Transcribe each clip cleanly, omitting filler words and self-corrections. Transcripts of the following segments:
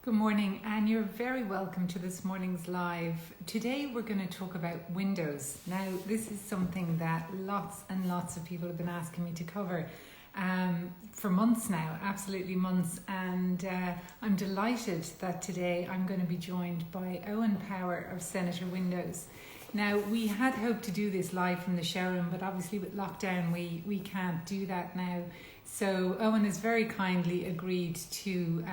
Good morning, and you're very welcome to this morning's live. Today we're going to talk about windows. Now, this is something that lots and lots of people have been asking me to cover for months now, absolutely months, and I'm delighted that today I'm going to be joined by Owen Power of Senator Windows. Now, we had hoped to do this live from the showroom, but obviously with lockdown we can't do that now. So Owen has very kindly agreed to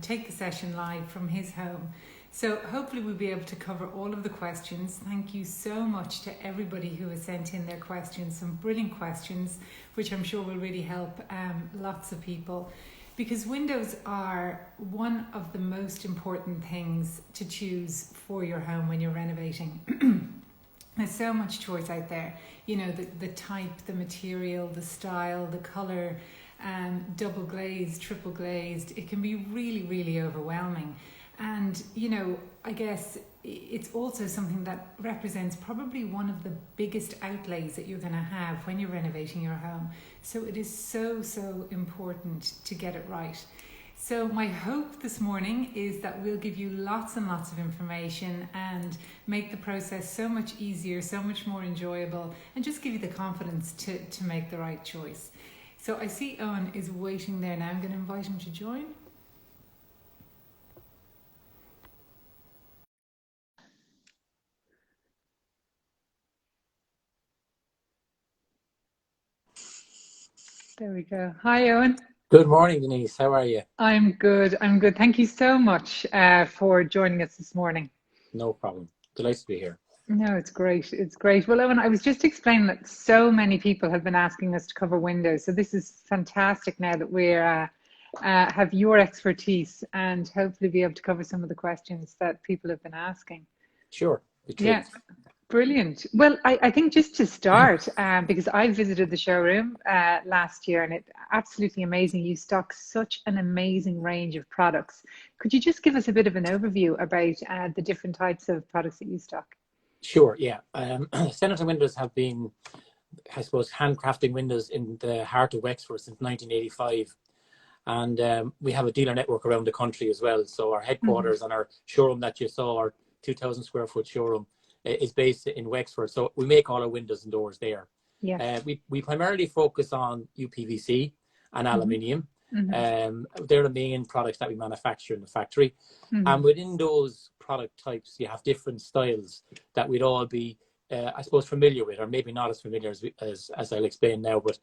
take the session live from his home. So hopefully we'll be able to cover all of the questions. Thank you so much to everybody who has sent in their questions, some brilliant questions, which I'm sure will really help lots of people. Because windows are one of the most important things to choose for your home when you're renovating. There's so much choice out there, you know, the type, the material, the style, the colour, double glazed, triple glazed. It can be really, really overwhelming. And, you know, I guess it's also something that represents probably one of the biggest outlays that you're going to have when you're renovating your home. So it is so, so important to get it right. So my hope this morning is that we'll give you lots and lots of information and make the process so much easier, so much more enjoyable, and just give you the confidence to make the right choice. So I see Owen is waiting there now. I'm going to invite him to join. There we go. Hi, Owen. Good morning, Denise. How are you? I'm good. Thank you so much for joining us this morning. No problem. Delighted to be here. No, it's great. It's great. Well, Owen, I was just explaining that so many people have been asking us to cover windows. So this is fantastic now that we're have your expertise and hopefully be able to cover some of the questions that people have been asking. Sure. Yeah. Brilliant. Well, I think just to start, because I visited the showroom last year and it's absolutely amazing. You stock such an amazing range of products. Could you just give us a bit of an overview about the different types of products that you stock? Sure, yeah. Senator Windows have been, I suppose, handcrafting windows in the heart of Wexford since 1985. And we have a dealer network around the country as well. So our headquarters and our showroom that you saw, our 2,000 square foot showroom, is based in Wexford. So we make all our windows and doors there. Yes. We primarily focus on UPVC and aluminium. They're the main products that we manufacture in the factory. And within those product types, you have different styles that we'd all be, I suppose, familiar with, or maybe not as familiar as I'll explain now. But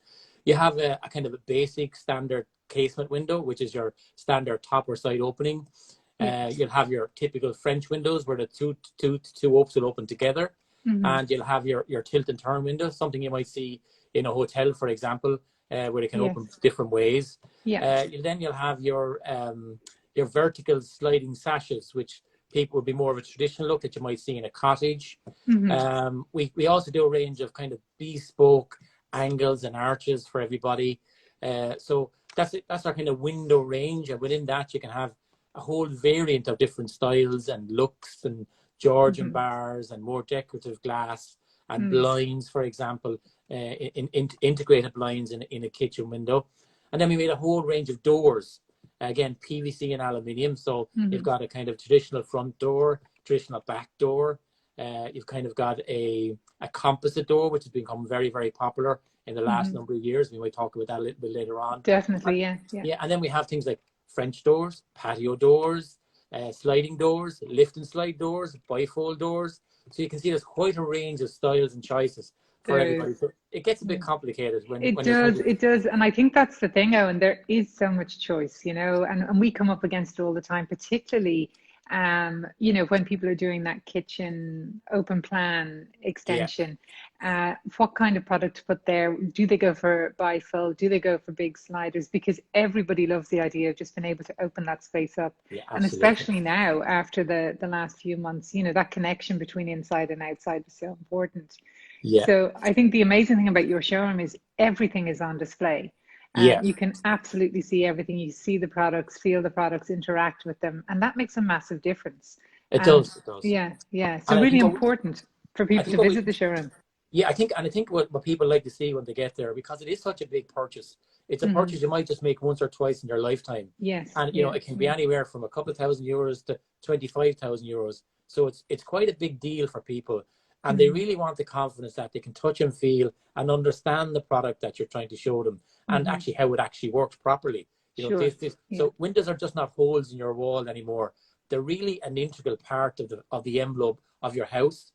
you have a kind of a basic standard casement window, which is your standard top or side opening. You'll have your typical French windows where the two opes will open together. And you'll have your tilt and turn window, something you might see in a hotel, for example, where they can open different ways. Then you'll have your vertical sliding sashes, which people would be more of a traditional look that you might see in a cottage. We also do a range of kind of bespoke angles and arches for everybody. So that's it. That's our kind of window range, and within that you can have a whole variant of different styles and looks, and Georgian bars and more decorative glass and blinds, for example, integrated blinds in a kitchen window. And then we made a whole range of doors, again, PVC and aluminium. So you've got a kind of traditional front door, traditional back door. You've kind of got a composite door, which has become very, very popular in the last number of years. We might talk about that a little bit later on. Definitely, yeah. And then we have things like French doors, patio doors, sliding doors, lift and slide doors, bifold doors. So you can see there's quite a range of styles and choices for everybody. So it gets a bit complicated when it does. And I think that's the thing, Owen, there is so much choice, you know, and we come up against it all the time, particularly you know, when people are doing that kitchen open plan extension, what kind of product to put there? Do they go for bifold? Do they go for big sliders? Because everybody loves the idea of just being able to open that space up. And especially now, after the last few months, you know, that connection between inside and outside is so important. So I think the amazing thing about your showroom is everything is on display. You can absolutely see everything. You see the products, feel the products, interact with them, and that makes a massive difference. It does. Yeah. So really important for people to visit the showroom. I think what people like to see when they get there, because it is such a big purchase, it's a purchase you might just make once or twice in your lifetime. Yes. And, you know, it can be anywhere from a couple of €1,000 to €25,000. So it's quite a big deal for people. And they really want the confidence that they can touch and feel and understand the product that you're trying to show them, and actually how it actually works properly. You know, so windows are just not holes in your wall anymore. They're really an integral part of the envelope of your house.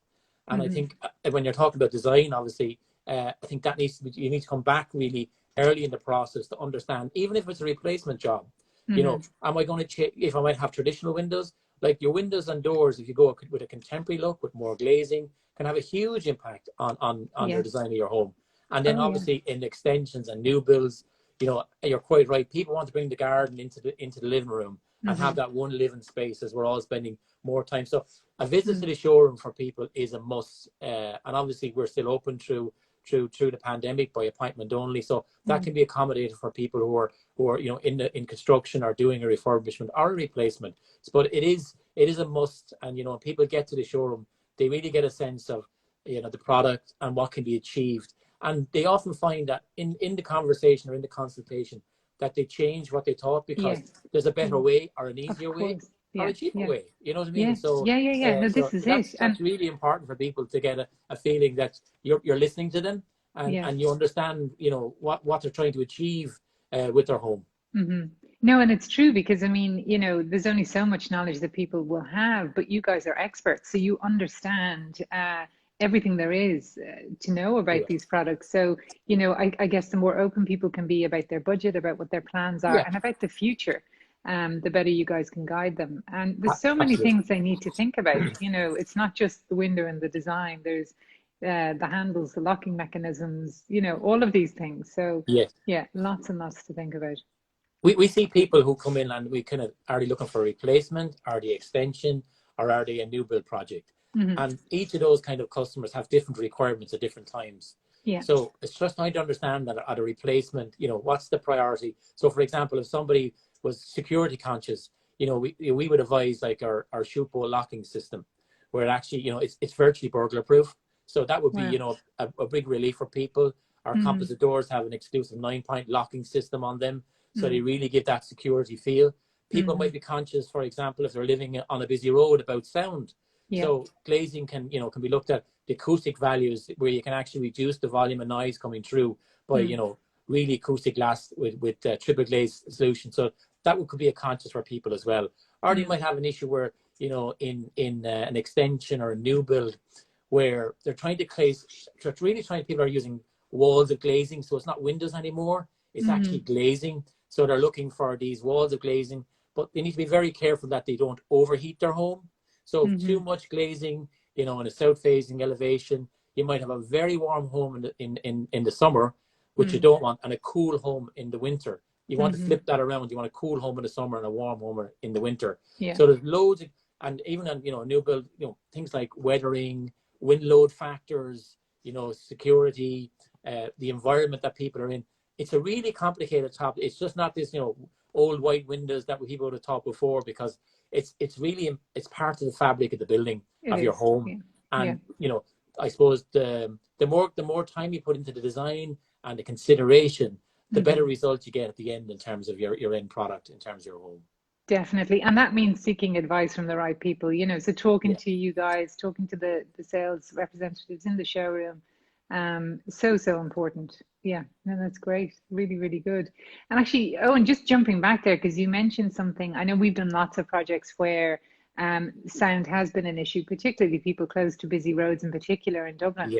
And I think when you're talking about design, obviously, I think that you need to come back really early in the process to understand, even if it's a replacement job, you know, am I going to if I might have traditional windows, like your windows and doors, if you go with a contemporary look with more glazing, can have a huge impact on your design of your home. And then obviously in extensions and new builds, you know, you're quite right. People want to bring the garden into the living room and have that one living space, as we're all spending more time. So a visit to the showroom for people is a must. And obviously we're still open through the pandemic by appointment only. So that can be accommodated for people who are you know, in construction or doing a refurbishment or a replacement. But it is a must. And, you know, when people get to the showroom, they really get a sense of, you know, the product and what can be achieved. And they often find that in the conversation or in the consultation that they change what they thought because there's a better way or an easier way or a cheaper way. You know what I mean? So No, this is it. That's really important for people to get a feeling that you're listening to them and you understand, you know, what they're trying to achieve with their home. No, and it's true, because I mean, you know, there's only so much knowledge that people will have, but you guys are experts, so you understand everything there is to know about these products. So, you know, I guess the more open people can be about their budget, about what their plans are, and about the future, the better you guys can guide them. And there's so many things they need to think about. You know, it's not just the window and the design. There's the handles, the locking mechanisms, you know, all of these things. So yeah, lots and lots to think about. We see people who come in and we kind of, are they looking for a replacement, are they extension, or are they a new build project? And each of those kind of customers have different requirements at different times. So it's just trying to understand that at a replacement, you know, what's the priority? So for example, if somebody was security conscious, you know, we would advise like our shoot bolt locking system, where it actually, you know, it's virtually burglar proof. So that would be, you know, a big relief for people. Our composite doors have an exclusive 9-point locking system on them. So they really give that security feel. People might be conscious, for example, if they're living on a busy road, about sound. So glazing can be looked at the acoustic values, where you can actually reduce the volume of noise coming through by, you know, really acoustic glass with triple glaze solution. So that could be a conscious for people as well. Or they might have an issue where, you know, in an extension or a new build, where they're trying to people are using walls of glazing. So it's not windows anymore. It's actually glazing. So they're looking for these walls of glazing, but they need to be very careful that they don't overheat their home. So too much glazing, you know, in a south-facing elevation, you might have a very warm home in the summer, which you don't want, and a cool home in the winter. You want to flip that around. You want a cool home in the summer and a warm home in the winter. So there's loads and even on, you know, new build, you know, things like weathering, wind load factors, you know, security, the environment that people are in. It's a really complicated topic. It's just not this, you know, old white windows that people would have taught before, because it's part of the fabric of the building of your home. And you know, I suppose the more time you put into the design and the consideration, the better results you get at the end in terms of your end product, in terms of your home. Definitely. And that means seeking advice from the right people, you know, so talking to you guys, talking to the sales representatives in the showroom, so important. Yeah, no, that's great. Really, really good. And actually, Owen, just jumping back there, because you mentioned something. I know we've done lots of projects where sound has been an issue, particularly people close to busy roads, in particular in Dublin.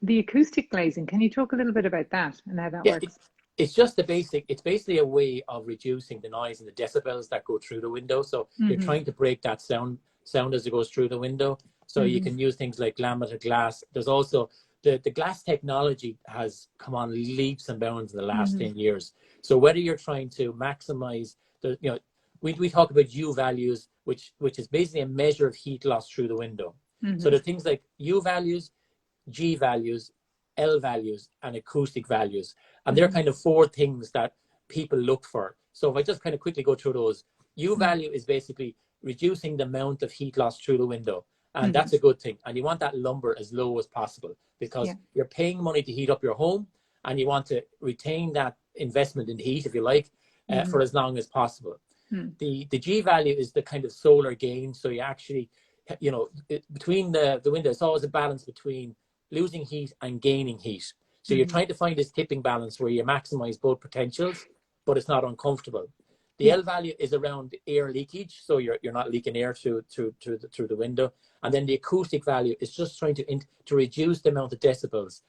The acoustic glazing, can you talk a little bit about that and how that works? It's just it's basically a way of reducing the noise and the decibels that go through the window. So you're trying to break that sound as it goes through the window. So you can use things like laminated glass. There's also the glass technology has come on leaps and bounds in the last 10 years. So whether you're trying to maximize the, you know, we talk about U values, which is basically a measure of heat loss through the window. So there are things like U values, G values, L values, and acoustic values. And they're kind of 4 things that people look for. So if I just kind of quickly go through those, U value is basically reducing the amount of heat loss through the window. And that's a good thing. And you want that number as low as possible, because you're paying money to heat up your home, and you want to retain that investment in heat, if you like, for as long as possible. Mm. The G value is the kind of solar gain. So you actually, between the window, it's always a balance between losing heat and gaining heat. So you're trying to find this tipping balance where you maximize both potentials, but it's not uncomfortable. The L value is around air leakage, so you're not leaking air through the window. And then the acoustic value is just trying to reduce the amount of decibels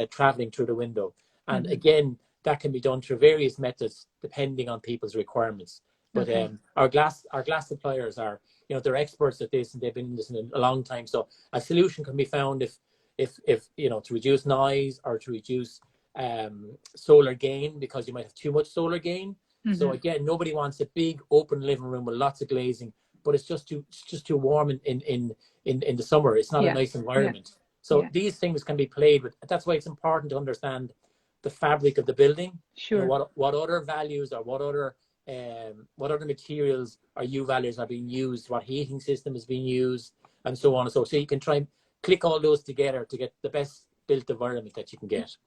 traveling through the window. And again, that can be done through various methods depending on people's requirements. But our glass suppliers are, they're experts at this, and they've been in this a long time. So a solution can be found if to reduce noise or to reduce solar gain, because you might have too much solar gain. So again, nobody wants a big open living room with lots of glazing, but it's just too warm in the summer. It's not a nice environment. So these things can be played with. That's why it's important to understand the fabric of the building. Sure. What other values or what other materials or U values are being used, what heating system is being used, and so on and so. So you can try and click all those together to get the best built environment that you can get.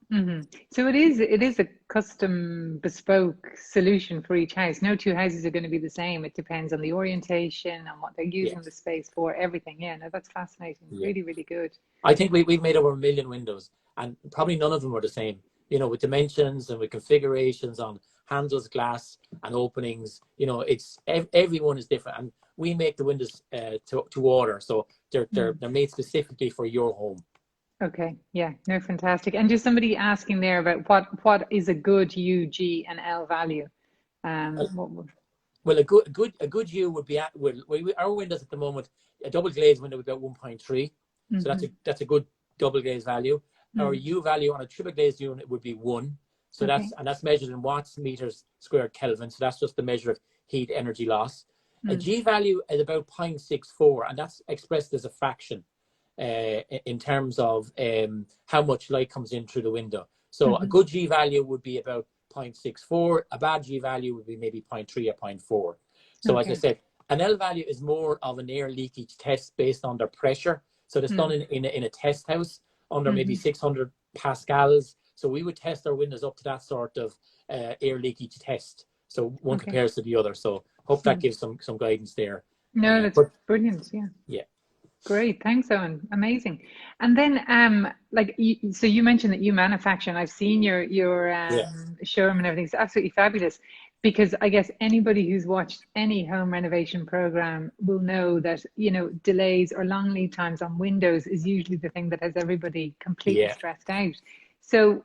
So it is a custom bespoke solution for each house. No two houses are going to be the same. It depends on the orientation and what they're using the space for, everything. No, that's fascinating. Really, really good. I think we've made over 1 million windows, and probably none of them are the same, with dimensions and with configurations on handles, glass and openings. It's everyone is different, and we make the windows to order, so they're made specifically for your home. Okay, no, fantastic. And just somebody asking there about what is a good U, G, and L value. Well, a good U would be our windows at the moment. A double glazed window would be about 1.3, so that's a good double glazed value. Our U value on a triple glazed unit would be 1. So that's measured in watts, meters, squared Kelvin. So that's just the measure of heat energy loss. A G value is about 0.64, and that's expressed as a fraction in terms of how much light comes in through the window. So a good G value would be about 0.64. A bad G value would be maybe 0.3 or 0.4. So as I said, an L value is more of an air leakage test based on their pressure. So it's done in a test house under maybe 600 pascals. So we would test our windows up to that sort of air leakage test. So one compares to the other. So hope that gives some guidance there. No, that's brilliant. Yeah. Great, thanks, Owen. Amazing. And then, so you mentioned that you manufacture, and I've seen your showroom and everything. It's absolutely fabulous, because I guess anybody who's watched any home renovation program will know that delays or long lead times on windows is usually the thing that has everybody completely stressed out. So,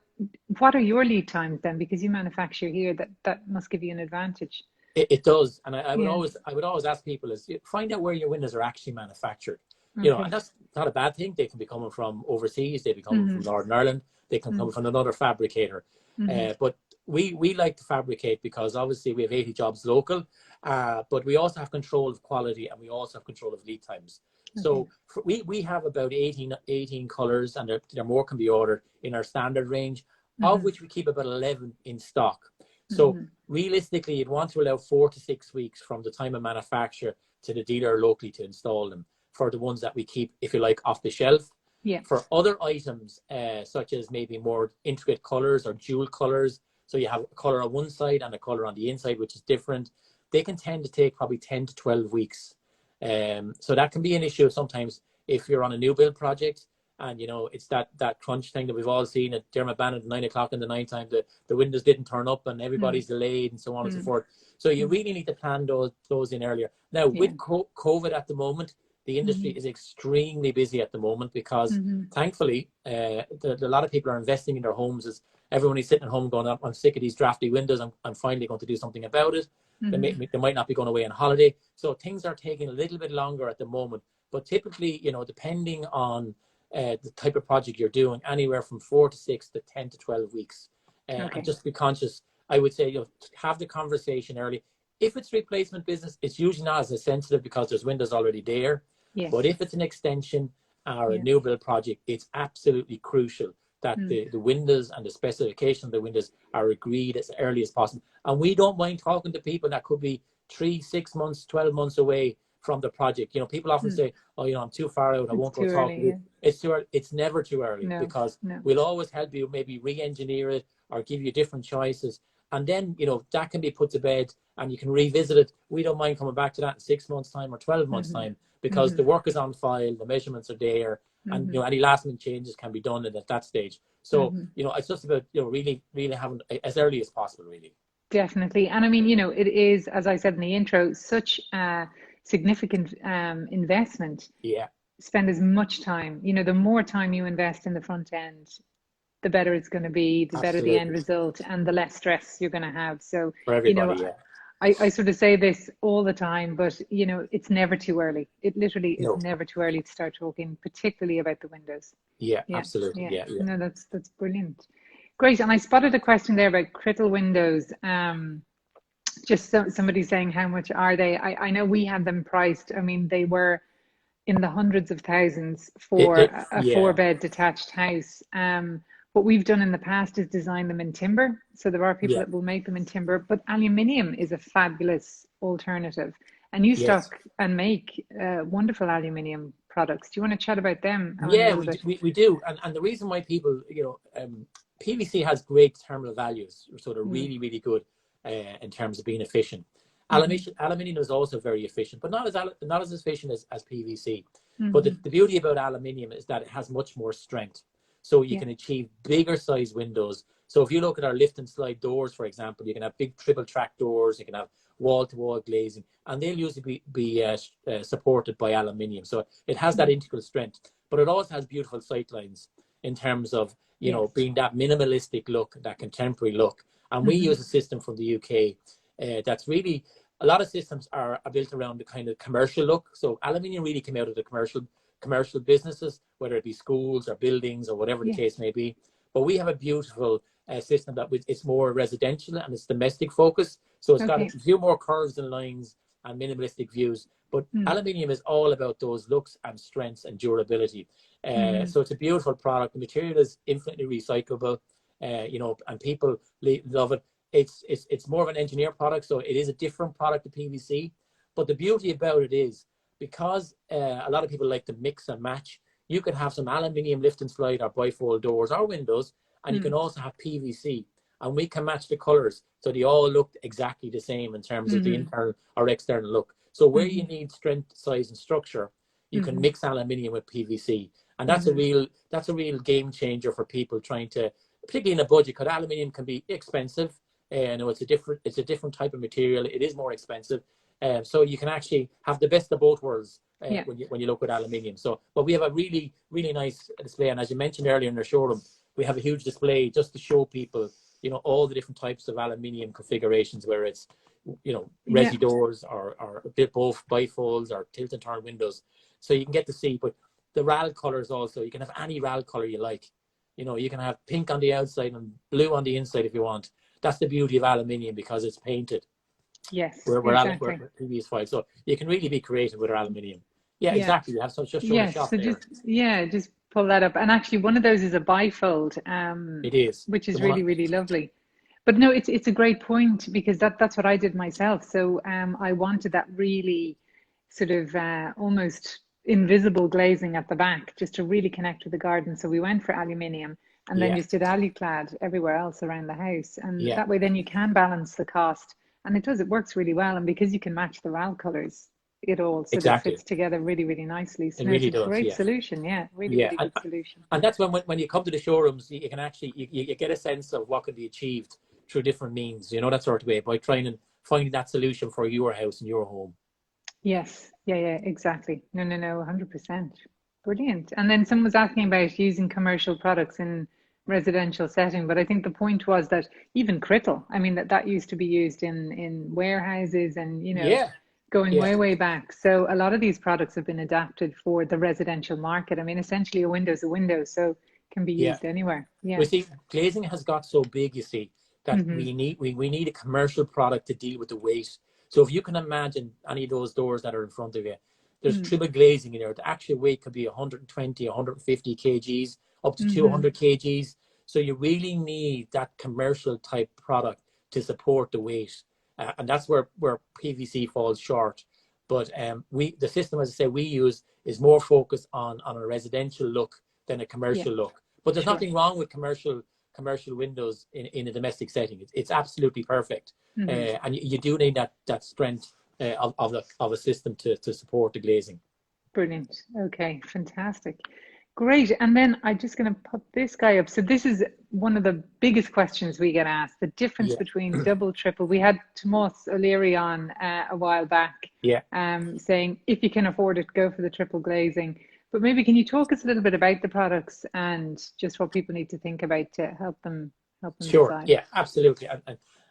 what are your lead times then? Because you manufacture here, that must give you an advantage. It does, and I would always ask people is find out where your windows are actually manufactured. And that's not a bad thing. They can be coming from overseas. They be coming from Northern Ireland. They can come from another fabricator. But we like to fabricate because obviously we have 80 jobs local, but we also have control of quality, and we also have control of lead times. So we have about 18 colors, and there more can be ordered in our standard range, of which we keep about 11 in stock. So realistically, you'd want to allow 4 to 6 weeks from the time of manufacture to the dealer locally to install them, for the ones that we keep, if you like, off the shelf. For other items, such as maybe more intricate colors or dual colors, so you have a color on one side and a color on the inside, which is different, they can tend to take probably 10 to 12 weeks. So that can be an issue sometimes if you're on a new build project, and it's that crunch thing that we've all seen at Dermot Bannon at 9 o'clock in the night time. The windows didn't turn up and everybody's delayed and so on and so forth. So you really need to plan those in earlier. Now, with COVID at the moment, the industry is extremely busy at the moment, because thankfully a lot of people are investing in their homes. As everyone is sitting at home going, I'm sick of these drafty windows, I'm finally going to do something about it. They might not be going away on holiday, so things are taking a little bit longer at the moment. But typically, depending on the type of project you're doing, anywhere from 4 to 6 to 10 to 12 weeks. And just be conscious. I would say have the conversation early. If it's replacement business, it's usually not as sensitive because there's windows already there. But if it's an extension or a new build project, it's absolutely crucial that the windows and the specification of the windows are agreed as early as possible. And we don't mind talking to people that could be 3, 6 months, 12 months away from the project. People often say, oh, I'm too far out, I won't go talk to you. It's too early. It's never too early, because we'll always help you maybe re-engineer it or give you different choices. And then, you know, that can be put to bed and you can revisit it. We don't mind coming back to that in 6 months' time or 12 months' time, because the work is on file, the measurements are there, and, you know, any last minute changes can be done at that stage. So, you know, it's just about, you know, really, really having as early as possible, really. Definitely. And I mean, you know, it is, as I said in the intro, such a significant investment. Yeah. Spend as much time, you know, the more time you invest in the front end, the better it's going to be, the better the end result, and the less stress you're going to have. So, for everybody, you know, I sort of say this all the time, but, you know, it's never too early. It literally is never too early to start talking, particularly about the windows. Yeah, absolutely. Yeah. No, that's brilliant. Great. And I spotted a question there about Crittall windows. Just somebody saying, how much are they? I know we had them priced. I mean, they were in the hundreds of thousands for a 4-bed detached house. What we've done in the past is design them in timber. So there are people that will make them in timber, but aluminium is a fabulous alternative. And you stock and make wonderful aluminium products. Do you want to chat about them? Yeah, we do. And the reason why people, you know, PVC has great thermal values, so they're really, really good in terms of being efficient. Aluminium is also very efficient, but not as efficient as PVC. But the beauty about aluminium is that it has much more strength. So you can achieve bigger size windows. So if you look at our lift and slide doors, for example, you can have big triple track doors, you can have wall-to-wall glazing, and they'll usually be supported by aluminium. So it has that integral strength, but it also has beautiful sight lines in terms of, you know, being that minimalistic look, that contemporary look. And we use a system from the UK that's really, a lot of systems are built around the kind of commercial look. So aluminium really came out of the commercial businesses, whether it be schools or buildings or whatever the case may be. But we have a beautiful system that it's more residential and it's domestic focus. So it's got a few more curves and lines and minimalistic views. But aluminium is all about those looks and strengths and durability. So it's a beautiful product. The material is infinitely recyclable, you know, and people love it. It's more of an engineer product, so it is a different product to PVC. But the beauty about it is, because a lot of people like to mix and match, you could have some aluminium lift and slide or bifold doors or windows, and you can also have PVC, and we can match the colors so they all look exactly the same in terms of the internal or external look. So where you need strength, size, and structure, you can mix aluminium with PVC, and that's a real game changer for people trying to, particularly in a budget, because aluminium can be expensive. No, it's a different type of material. It is more expensive. So you can actually have the best of both worlds when you look at aluminium. So, but we have a really, really nice display. And as you mentioned earlier in the showroom, we have a huge display just to show people, you know, all the different types of aluminium configurations, where it's, you know, resi doors or both bifolds or tilt and turn windows. So you can get to see, but the RAL colors also, you can have any RAL color you like. You know, you can have pink on the outside and blue on the inside if you want. That's the beauty of aluminium, because it's painted. Yes, we're exactly. previous files, so you can really be creative with our aluminium. Exactly. You have some just showing a shot so there. Just pull that up, and actually one of those is a bifold, it is, which is really, really lovely. But no, it's a great point, because that's what I did myself. So I wanted that really sort of almost invisible glazing at the back, just to really connect with the garden. So we went for aluminium, and then just did aluclad everywhere else around the house, and that way then you can balance the cost. And it works really well. And because you can match the RAL colors, it all sort of fits together really, really nicely. So it really it's a does, great solution. Really good solution. And that's when you come to the showrooms, you can actually you get a sense of what can be achieved through different means, you know, that sort of way, by trying and finding that solution for your house and your home. Yes. Exactly. No, 100%. Brilliant. And then someone was asking about using commercial products in residential setting, but I think the point was that even Crittall, I mean, that used to be used in warehouses and, you know, going way back. So a lot of these products have been adapted for the residential market. I mean, essentially a window's a window, so can be used anywhere. We see glazing has got so big, you see, that we need a commercial product to deal with the weight. So if you can imagine any of those doors that are in front of you, there's triple glazing in there. The actual weight could be 120, 150 kgs, up to 200 kgs. So you really need that commercial type product to support the weight. And that's where PVC falls short. But the system, as I say, we use is more focused on a residential look than a commercial look. But there's nothing wrong with commercial commercial windows in a domestic setting. It's absolutely perfect. And you do need that strength of a system to support the glazing. Brilliant. Okay, fantastic. Great. And then I'm just going to put this guy up. So this is one of the biggest questions we get asked, the difference between double, triple. We had Tomas O'Leary on a while back saying, if you can afford it, go for the triple glazing. But maybe can you talk us a little bit about the products and just what people need to think about to help them Sure. decide? Yeah, absolutely.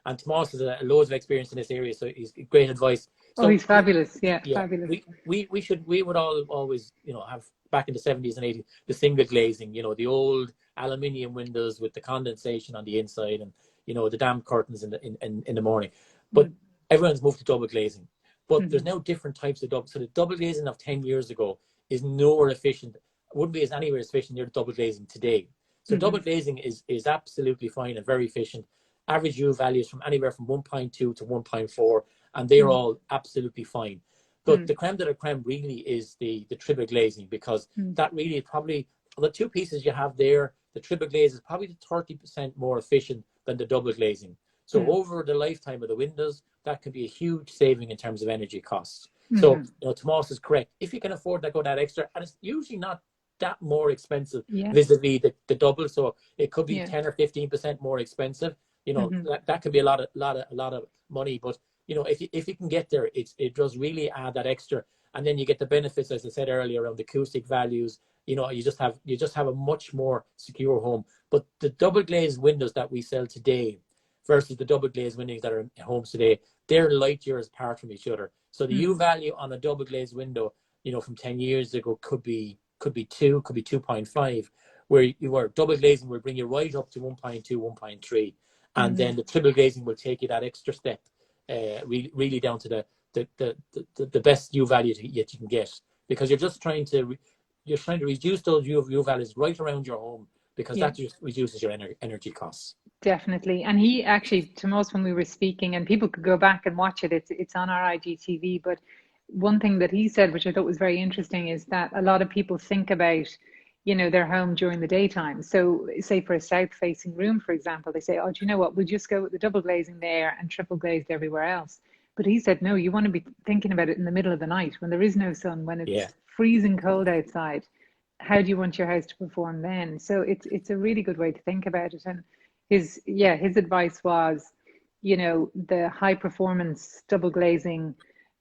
And Tomas has loads of experience in this area, so he's great advice. So, he's fabulous. Yeah, fabulous. We would always, have back in the 70s and 80s, the single glazing, the old aluminium windows with the condensation on the inside and, the damp curtains in the morning. But everyone's moved to double glazing. But there's now different types of double. So the double glazing of 10 years ago is nowhere efficient, wouldn't be anywhere as efficient near the double glazing today. So double glazing is absolutely fine and very efficient. Average U values from anywhere from 1.2 to 1.4, and they're all absolutely fine. But the creme de la creme really is the triple glazing, because that really is probably, the two pieces you have there, the triple glaze is probably 30% more efficient than the double glazing. So over the lifetime of the windows, that could be a huge saving in terms of energy costs. So, Tomas is correct. If you can afford to go that extra, and it's usually not that more expensive vis-a-vis the double, so it could be 10 or 15% more expensive. That could be a lot of money, but if you can get there, it does really add that extra, and then you get the benefits, as I said earlier, around the acoustic values. You just have a much more secure home. But the double glazed windows that we sell today versus the double glazed windows that are in homes today, they're light years apart from each other. So the U value on a double glazed window, from 10 years ago could be 2, could be 2.5, where double glazing will bring you right up to 1.2, 1.3, and then the triple glazing will take you that extra step, really down to the best U value that you can get, because you're trying to reduce those U values right around your home, because that just reduces your energy costs. Definitely. And he actually, Tomas, when we were speaking, and people could go back and watch it, it's on our IGTV, but one thing that he said, which I thought was very interesting, is that a lot of people think about, their home during the daytime. So say for a south facing room, for example, they say, oh, do you know what, we'll just go with the double glazing there and triple glazed everywhere else. But he said, no, you want to be thinking about it in the middle of the night when there is no sun, when it's freezing cold outside. How do you want your house to perform then? So it's a really good way to think about it. And his advice was, the high performance double glazing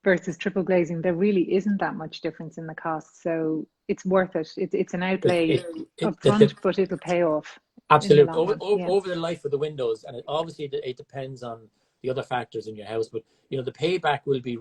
versus triple glazing, there really isn't that much difference in the cost. So it's worth it. It's an outlay up front, but it'll pay off. Absolutely. Over the life of the windows. And obviously it depends on the other factors in your house, but the payback will be,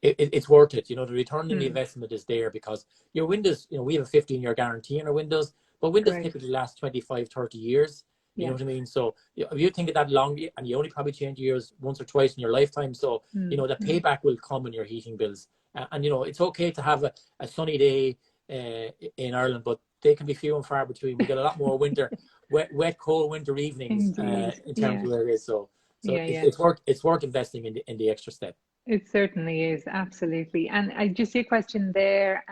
it's worth it. The return on the investment is there, because your windows, we have a 15-year guarantee on our windows, but windows typically last 25, 30 years. You know what I mean? So if you think of that long, and you only probably change yours once or twice in your lifetime, so the payback will come in your heating bills. And it's okay to have a sunny day in Ireland, but they can be few and far between. We get a lot more wet, cold winter evenings in terms of where it is. So it's worth investing in the extra step. It certainly is, absolutely. And I just see a question there.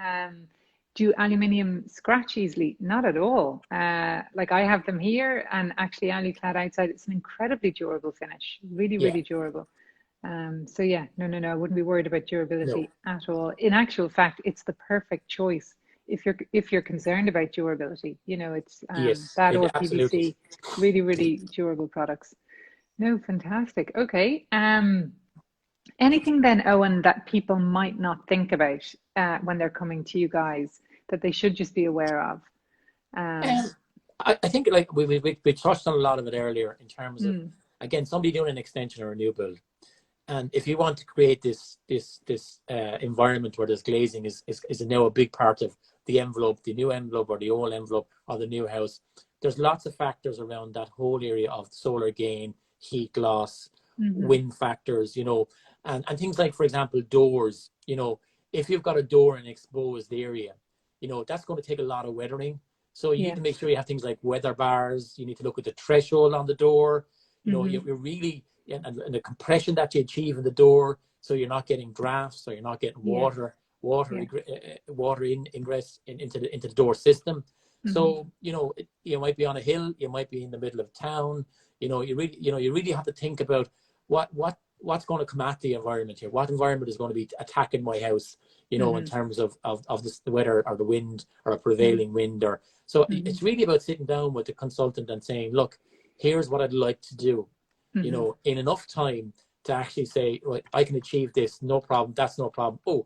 Do aluminium scratch easily? Not at all. Like I have them here, and actually Aluclad outside, it's an incredibly durable finish. Really durable. So yeah, no, I wouldn't be worried about durability at all. In actual fact, it's the perfect choice if you're concerned about durability. It's that or PVC, really durable products. No, fantastic. Okay. Anything then, Owen, that people might not think about when they're coming to you guys that they should just be aware of? I think like we touched on a lot of it earlier in terms of, again, somebody doing an extension or a new build. And if you want to create this environment where this glazing is now a big part of the envelope, the new envelope or the old envelope of the new house, there's lots of factors around that whole area of solar gain, heat loss, wind factors, and things like, for example, doors. If you've got a door in an exposed area, that's going to take a lot of weathering. So you need to make sure you have things like weather bars. You need to look at the threshold on the door. You're really, and the compression that you achieve in the door, so you're not getting drafts, so you're not getting water ingress into the door system. So, you might be on a hill, you might be in the middle of town, you really have to think about what's going to come at the environment here. What environment is going to be attacking my house, in terms of the weather or the wind or a prevailing wind. So it's really about sitting down with the consultant and saying, look, here's what I'd like to do, in enough time to actually say, right, I can achieve this, no problem, that's no problem. Oh,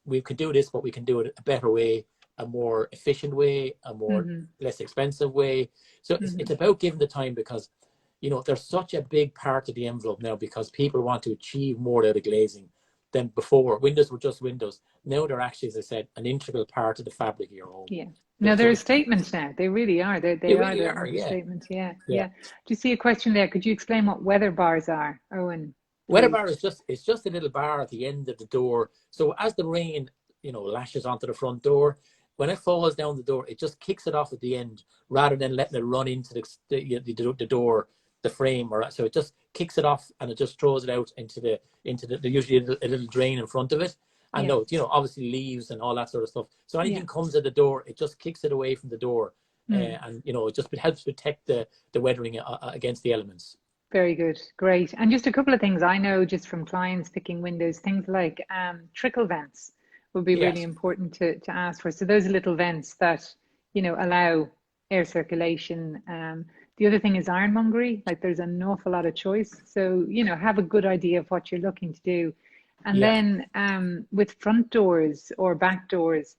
we can do this, but we can do it a better way, a more efficient way, a more less expensive way. So it's about giving the time, because there's such a big part of the envelope now, because people want to achieve more out of glazing than before. Windows were just windows. Now they're actually, as I said, an integral part of the fabric of your home. Yeah. No, they're a statement now. They really are. They really are a statement. Yeah. Do you see a question there? Could you explain what weather bars are, Owen? Weather bar is just a little bar at the end of the door. So as the rain, lashes onto the front door, when it falls down the door, it just kicks it off at the end, rather than letting it run into the door, the frame, so it just kicks it off and it just throws it out into the usually a little drain in front of it. And obviously leaves and all that sort of stuff. So anything comes at the door, it just kicks it away from the door, and it just helps protect the weathering against the elements. Very good, great. And just a couple of things I know just from clients picking windows, things like trickle vents would be really important to ask for. So those little vents that allow air circulation. The other thing is ironmongery. Like, there's an awful lot of choice. So have a good idea of what you're looking to do. And then with front doors or back doors,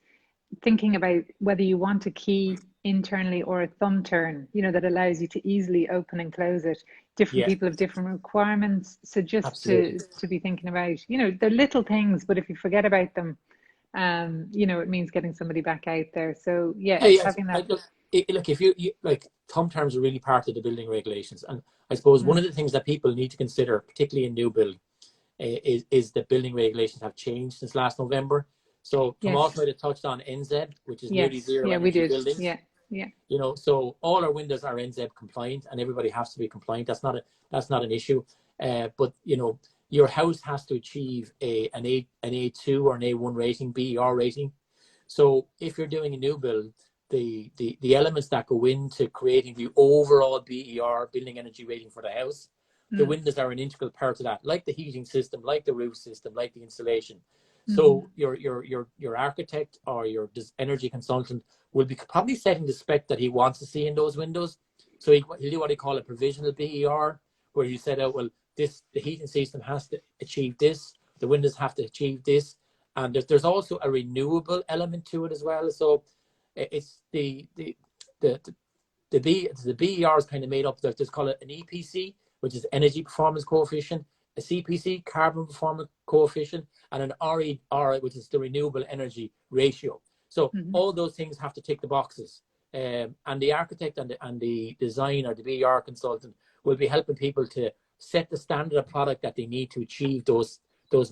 thinking about whether you want a key internally or a thumb turn, that allows you to easily open and close it. Different people have different requirements. So just to be thinking about, they're little things, but if you forget about them, it means getting somebody back out there. So having that. Look, if you like, thumb turns are really part of the building regulations. And I suppose one of the things that people need to consider, particularly in new build, is that building regulations have changed since last November. So Tomas might have touched on NZ, which is nearly zero energy buildings. So all our windows are NZ compliant, and everybody has to be compliant. That's not an issue. But your house has to achieve an A2 or an A1 rating, BER rating. So if you're doing a new build, the elements that go into creating the overall BER, building energy rating, for the house, the windows are an integral part of that, like the heating system, like the roof system, like the insulation. So your architect or your energy consultant will be probably setting the spec that he wants to see in those windows. So he'll do what he call a provisional BER, where he said, the heating system has to achieve this, the windows have to achieve this, and there's also a renewable element to it as well. So it's the BER is kind of made up. There's called it an EPC, which is energy performance coefficient, a CPC, carbon performance coefficient, and an RER, which is the renewable energy ratio. So all those things have to tick the boxes. And the architect and the design or the BER consultant will be helping people to set the standard of product that they need to achieve those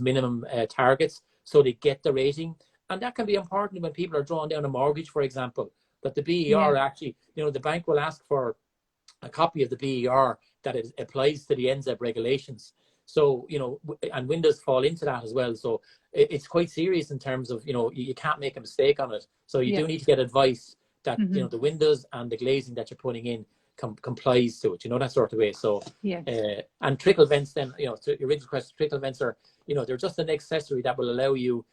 minimum targets, so they get the rating. And that can be important when people are drawing down a mortgage, for example, that the BER actually, the bank will ask for a copy of the BER that it applies to the NZ regulations. So, and windows fall into that as well. So it's quite serious in terms of, you can't make a mistake on it. So you do need to get advice that, the windows and the glazing that you're putting in complies to it, that sort of way. So, and trickle vents then, to your original question, trickle vents are, they're just an accessory that will allow you,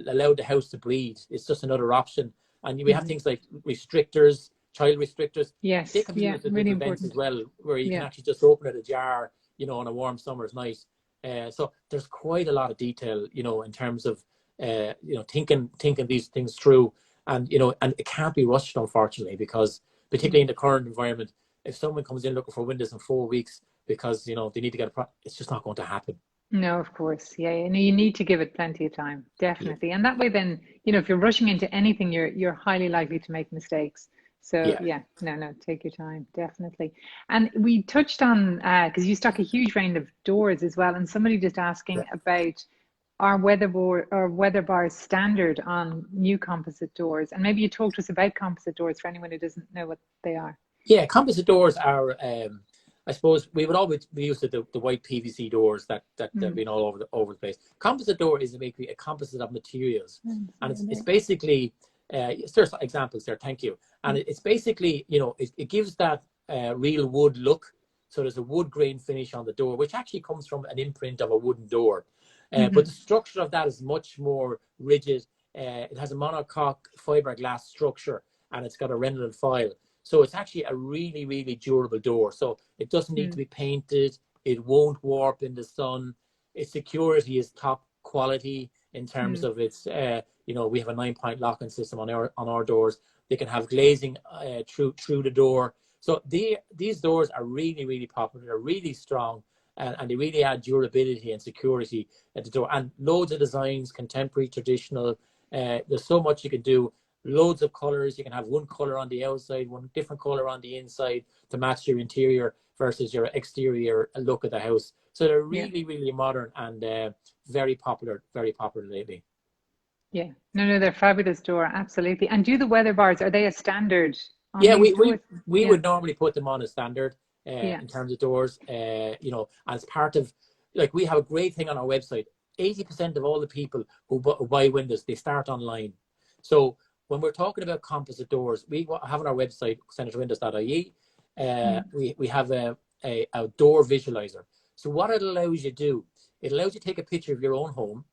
allow the house to breathe. It's just another option. And we have things like restrictors, child restrictors. Yes, they can be used with really vents as well, where you can actually just open it ajar, on a warm summer's night. So there's quite a lot of detail, in terms of, thinking these things through, and and it can't be rushed, unfortunately, because particularly in the current environment, if someone comes in looking for windows in 4 weeks because they need to get it's just not going to happen. No, of course. You need to give it plenty of time, definitely. And that way then, if you're rushing into anything, you're highly likely to make mistakes. So no, take your time, definitely. And we touched on, because you stock a huge range of doors as well, and somebody just asking about our weather bars standard on new composite doors. And maybe you talk to us about composite doors for anyone who doesn't know what they are. Yeah, composite doors are, I suppose we would always be used to the white PVC doors that have been all over the place. Composite door is basically a composite of materials, and it's basically There's examples there, thank you. And it's basically, you know, it gives that real wood look. So there's a wood grain finish on the door, which actually comes from an imprint of a wooden door. But the structure of that is much more rigid. It has a monocoque fiberglass structure, and it's got a Reynolds foil. So it's actually a really, really durable door. So it doesn't need to be painted. It won't warp in the sun. Its security is top quality in terms of its, you know, we have a 9-point locking system on our doors. They can have glazing through the door. So these doors are really, really popular. They're really strong, and they really add durability and security at the door. And loads of designs, contemporary, traditional. There's so much you can do. Loads of colors. You can have one color on the outside, one different color on the inside to match your interior versus your exterior look of the house. So they're really, really modern and very popular lately. Yeah, no, they're fabulous door, absolutely. And do the weather bars, are they a standard on Yeah, these doors? we would normally put them on as standard in terms of doors. You know, as part of, like, we have a great thing on our website. 80% of all the people who buy windows, they start online. So when we're talking about composite doors, we have on our website, senatorwindows.ie, we have a door visualizer. So what it allows you to do, it allows you to take a picture of your own home,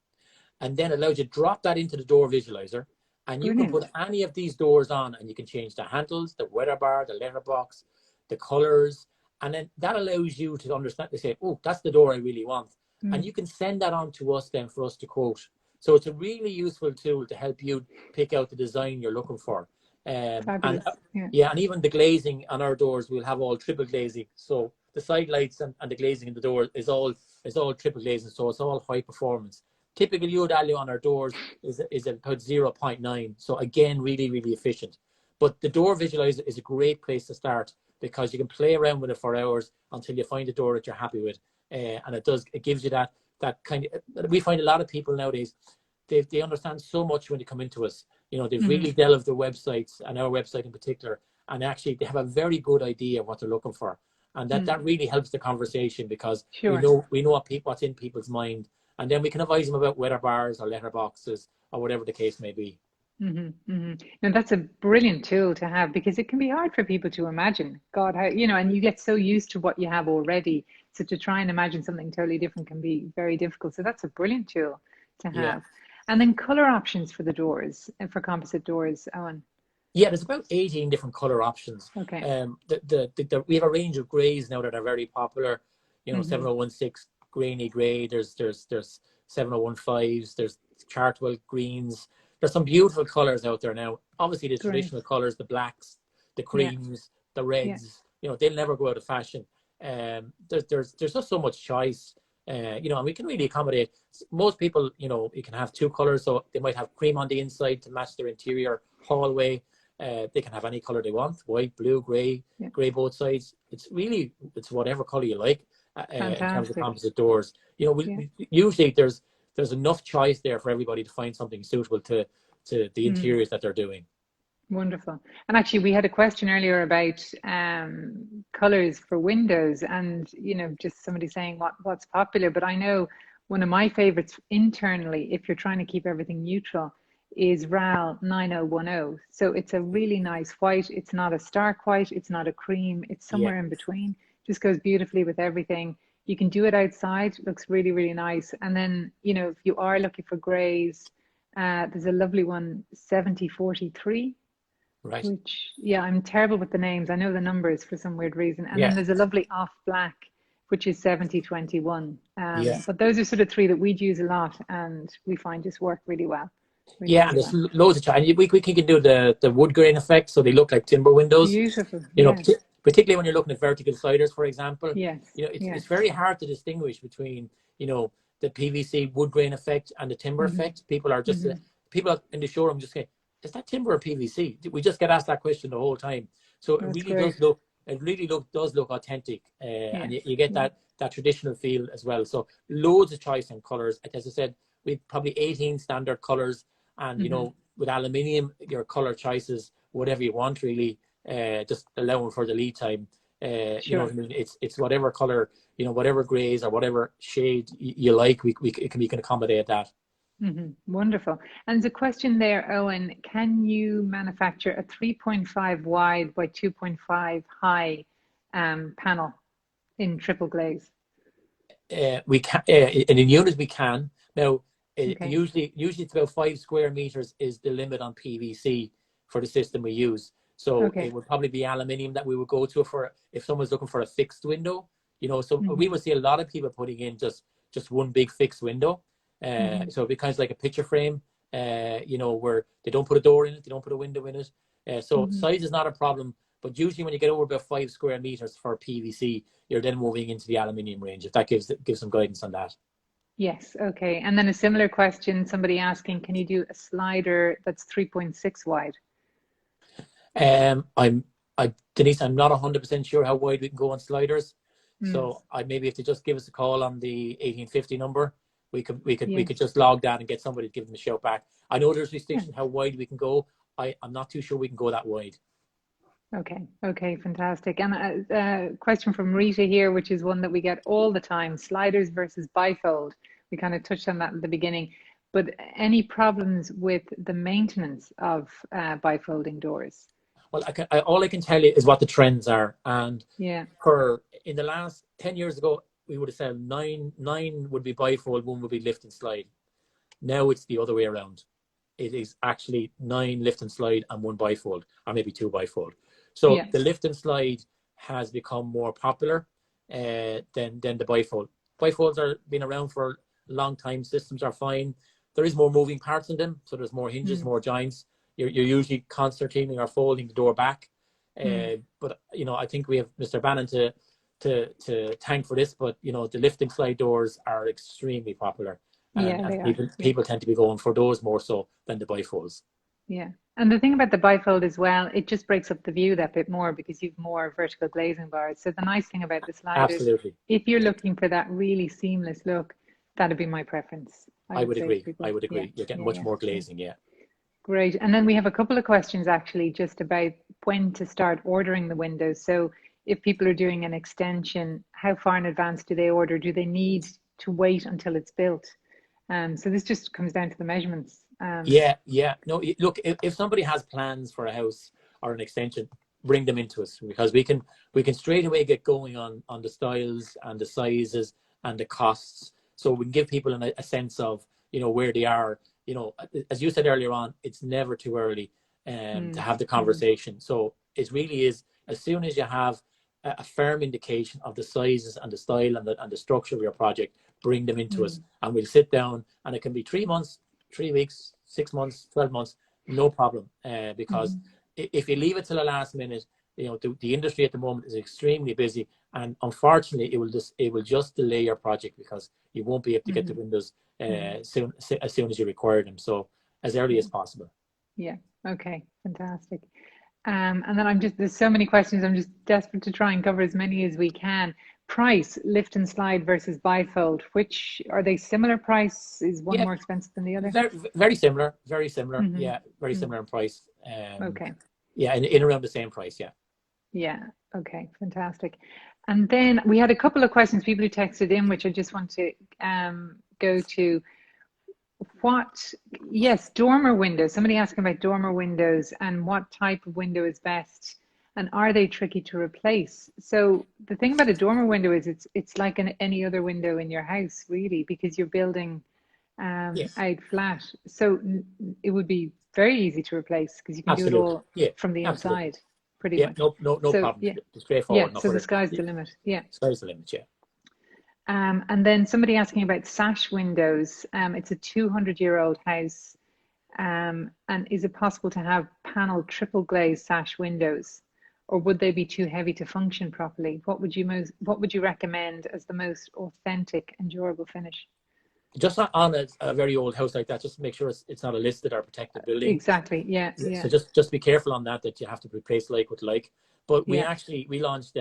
and then it allows you to drop that into the door visualizer, and you can put any of these doors on, and you can change the handles, the weather bar, the letterbox, the colors, and then that allows you to understand, to say, oh, that's the door I really want. And you can send that on to us then for us to quote. So it's a really useful tool to help you pick out the design you're looking for. And even the glazing on our doors, we'll have all triple glazing. So the side lights and the glazing in the door is all triple glazing. So it's all high performance. Typical yield value on our doors is about 0.9. So again, really, really efficient. But the door visualizer is a great place to start because you can play around with it for hours until you find a door that you're happy with. And it gives you that kind of, we find a lot of people nowadays, they understand so much when they come into us. You know, they've really delved their websites, and our website in particular, and actually they have a very good idea of what they're looking for. And that really helps the conversation because we know what's in people's mind. And then we can advise them about weather bars or letterboxes or whatever the case may be. And that's a brilliant tool to have because it can be hard for people to imagine, God, how, you know, and you get so used to what you have already. So to try and imagine something totally different can be very difficult. So that's a brilliant tool to have. Yeah. And then color options for the doors and for composite doors, Owen. Yeah, there's about 18 different color options. Okay. We have a range of grays now that are very popular. You know, 7016 grainy gray. There's 7015s. There's Chartwell greens. There's some beautiful colors out there now. Obviously, the traditional colors, the blacks, the creams, the reds. You know, they'll never go out of fashion. There's just so much choice. You know, and we can really accommodate most people. You know, you can have two colors, so they might have cream on the inside to match their interior hallway. They can have any color they want: white, blue, gray, gray both sides. It's whatever color you like in terms of composite doors. You know, we usually there's enough choice there for everybody to find something suitable to the interiors that they're doing. Wonderful. And actually, we had a question earlier about colors for windows, and you know, just somebody saying what's popular. But I know one of my favorites internally, if you're trying to keep everything neutral, is RAL 9010. So it's a really nice white. It's not a stark white. It's not a cream. It's somewhere in between. Just goes beautifully with everything. You can do it outside. Looks really, really nice. And then, you know, if you are looking for grays, there's a lovely one, 7043. Right. Which, I'm terrible with the names. I know the numbers for some weird reason. And then there's a lovely off black, which is 7021. But those are sort of three that we'd use a lot and we find just work really well. And there's loads of choice. We can do the wood grain effect, so they look like timber windows. Beautiful. You know, particularly when you're looking at vertical sliders, for example. Yes. You know, it's very hard to distinguish between, you know, the PVC wood grain effect and the timber effect. People are just people in the showroom just say, is that timber or PVC? We just get asked that question the whole time. So it really does look authentic, and you get that traditional feel as well. So loads of choice in colors. As I said, we've probably 18 standard colors, and you know, with aluminium, your color choices, whatever you want, really, just allowing for the lead time. You know what I mean? It's whatever color, you know, whatever grays or whatever shade you like, we can accommodate that. Wonderful. And there's a question there, Owen. Can you manufacture a 3.5 wide by 2.5 high panel in triple glaze? We can, in units we can. Now, Okay. usually it's about 5 square meters is the limit on PVC for the system we use. So Okay. it would probably be aluminium that we would go to for if someone's looking for a fixed window. You know, so we would see a lot of people putting in just one big fixed window. So it becomes like a picture frame. You know, where they don't put a door in it, they don't put a window in it. So size is not a problem. But usually when you get over about 5 square meters for PVC, you're then moving into the aluminium range, if that gives some guidance on that. Yes, okay. And then a similar question, somebody asking, can you do a slider that's 3.6 wide? Denise, I'm not 100% sure how wide we can go on sliders. So I maybe if they just give us a call on the 1850 number, we could just log that and get somebody to give them a shout back. I know there's restrictions how wide we can go. I'm not too sure we can go that wide. Okay, fantastic. And a question from Rita here, which is one that we get all the time, sliders versus bifold. We kind of touched on that at the beginning, but any problems with the maintenance of bifolding doors? Well, all I can tell you is what the trends are. And Yeah. in the last 10 years ago, we would have said nine would be bifold, one would be lift and slide. Now it's the other way around. It is actually 9 lift and slide and 1 bifold, or maybe 2 bifold. So the lift and slide has become more popular than the bifold. Bifolds are been around for a long time. Systems are fine. There is more moving parts in them, so there's more hinges, more joints. You're usually concertining or folding the door back. But you know, I think we have Mr. Bannon to thank for this. But you know, the lift and slide doors are extremely popular, and people tend to be going for those more so than the bifolds. Yeah. And the thing about the bifold as well, it just breaks up the view that bit more because you've more vertical glazing bars. So the nice thing about the sliders, if you're looking for that really seamless look, that'd be my preference. I would agree. You're getting much more glazing, Great. And then we have a couple of questions actually just about when to start ordering the windows. So if people are doing an extension, how far in advance do they order? Do they need to wait until it's built? So this just comes down to the measurements. No, look, if somebody has plans for a house or an extension, bring them into us, because we can straight away get going on the styles and the sizes and the costs, so we can give people a sense of, you know, where they are. You know, as you said earlier on, it's never too early to have the conversation. So it really is, as soon as you have a firm indication of the sizes and the style and the structure of your project, bring them into us, and we'll sit down, and it can be 3 months, 3 weeks, 6 months, 12 months, no problem. Because if you leave it till the last minute, you know, the industry at the moment is extremely busy, and unfortunately, it will just delay your project, because you won't be able to get the windows as soon as you require them. So as early as possible. Yeah. Okay. Fantastic. And then there's so many questions. I'm just desperate to try and cover as many as we can. Price, lift and slide versus bifold. Which are they similar price? Is one more expensive than the other? Very similar. Yeah, very similar in price. Okay. Yeah, in around the same price. Yeah. Yeah. Okay. Fantastic. And then we had a couple of questions, people who texted in, which I just want to go to. Dormer windows. Somebody asking about dormer windows and what type of window is best, and are they tricky to replace? So the thing about a dormer window is it's like any other window in your house, really, because you're building out flat. So it would be very easy to replace because you can do it all from the inside, pretty much. No problem. It's straightforward. So the sky's the limit. Yeah. Sky's the limit. Yeah. And then somebody asking about sash windows. It's a 200-year-old house. And is it possible to have panel triple glazed sash windows, or would they be too heavy to function properly? What would you recommend as the most authentic and durable finish? Just on a very old house like that, just to make sure it's not a listed or protected building. Exactly. Yeah. So just be careful on that you have to replace like with like. But we launched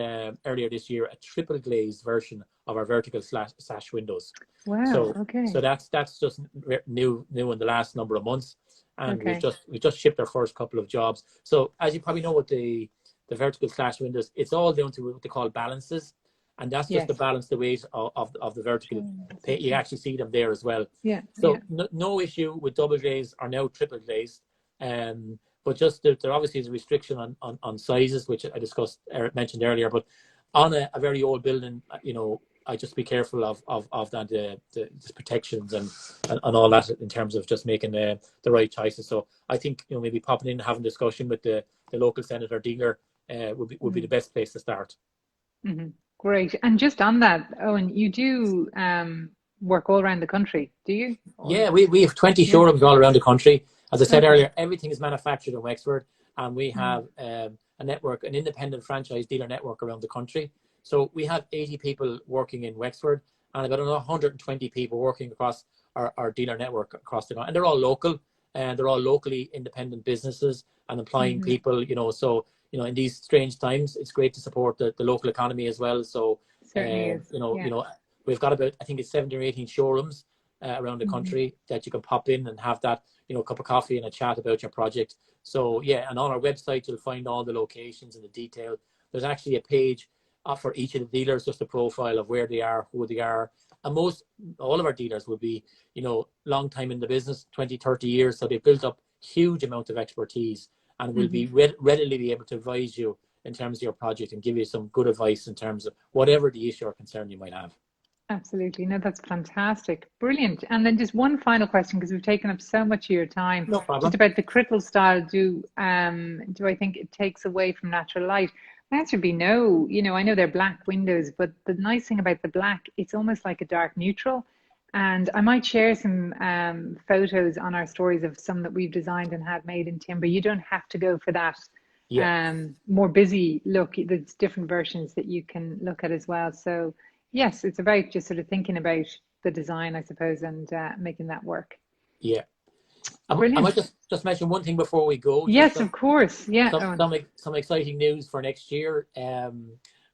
earlier this year a triple glazed version of our vertical sash windows. Wow. So that's just new in the last number of months, and we just shipped our first couple of jobs. So as you probably know, with the vertical sash windows, it's all down to what they call balances, And that's just to balance the weight of the vertical. You actually see them there as well. So no issue with double glaze or now triple glazed. But just there obviously is a restriction on sizes, which I mentioned earlier. But on a very old building, I just be careful of that, the protections and all that in terms of just making the right choices. So I think maybe popping in and having a discussion with the local senator dealer would be the best place to start. Mm-hmm. Great. And just on that, Owen, you do work all around the country, do you? Yeah, we have 20 showrooms all around the country. As I said earlier, everything is manufactured in Wexford, and we have a network, an independent franchise dealer network around the country. So we have 80 people working in Wexford and about 120 people working across our dealer network across the country. And they're all local, and they're all locally independent businesses and employing people, so in these strange times, it's great to support the local economy as well. So, we've got about, I think it's 17 or 18 showrooms around the country that you can pop in and have that, cup of coffee and a chat about your project. So, and on our website, you'll find all the locations and the detail. There's actually a page for each of the dealers, just a profile of where they are, who they are. And all of our dealers will be, long time in the business, 20, 30 years. So they've built up huge amount of expertise and will be readily be able to advise you in terms of your project and give you some good advice in terms of whatever the issue or concern you might have. Absolutely. No, that's fantastic. Brilliant. And then just one final question, because we've taken up so much of your time. No problem. Just about the crystal style, do I think it takes away from natural light? My answer would be no. I know they're black windows, but the nice thing about the black, it's almost like a dark neutral. And I might share some photos on our stories of some that we've designed and had made in timber. You don't have to go for that more busy look. There's different versions that you can look at as well. So yes, it's about just sort of thinking about the design, I suppose, and making that work. Yeah. I might just mention one thing before we go. Yes, of course. Yeah. Some exciting news for next year.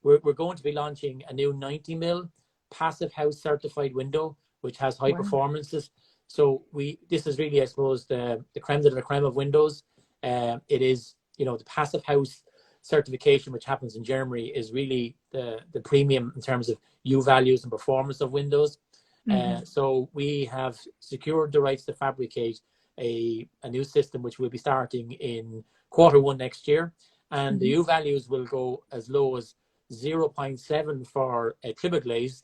We're going to be launching a new 90 mil passive house certified window, which has high performances. So this is really, I suppose, the creme de la creme of windows. It is, the passive house certification, which happens in Germany, is really the premium in terms of U values and performance of windows. So we have secured the rights to fabricate a new system, which will be starting in Q1 next year. And the U values will go as low as 0.7 for a triple glaze.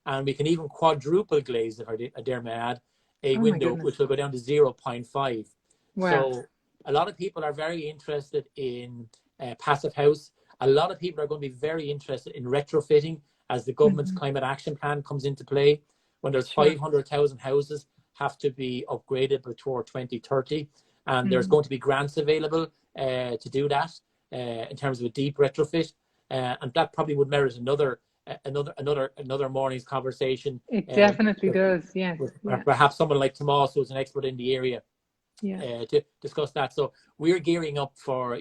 And we can even quadruple glaze, if I dare may add, a window, which will go down to 0.5. Wow. So a lot of people are very interested in passive house. A lot of people are going to be very interested in retrofitting as the government's climate action plan comes into play. When there's 500,000 houses have to be upgraded before 2030. And there's going to be grants available to do that in terms of a deep retrofit. And that probably would merit another morning's conversation. It definitely does, yes. Perhaps someone like Tomas, who's an expert in the area, to discuss that. So we're gearing up for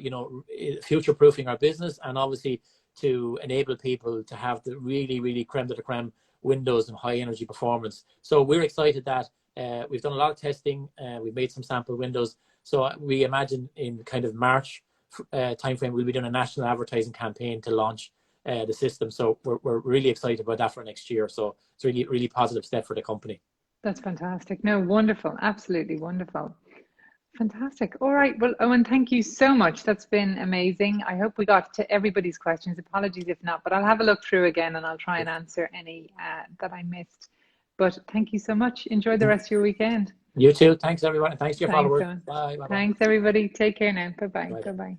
future-proofing our business, and obviously to enable people to have the really, really creme de la creme windows and high energy performance. So we're excited that we've done a lot of testing. We've made some sample windows. So we imagine in kind of March timeframe, we'll be doing a national advertising campaign to launch the system. So we're really excited about that for next year. So it's really, really positive step for the company. That's fantastic. No, wonderful. Absolutely wonderful. Fantastic. All right. Well, Owen, thank you so much. That's been amazing. I hope we got to everybody's questions. Apologies if not, but I'll have a look through again and I'll try and answer any that I missed. But thank you so much. Enjoy the rest of your weekend. You too. Thanks, everyone. And thanks to your followers. Bye. Thanks, everybody. Take care now. Bye-bye. Bye-bye.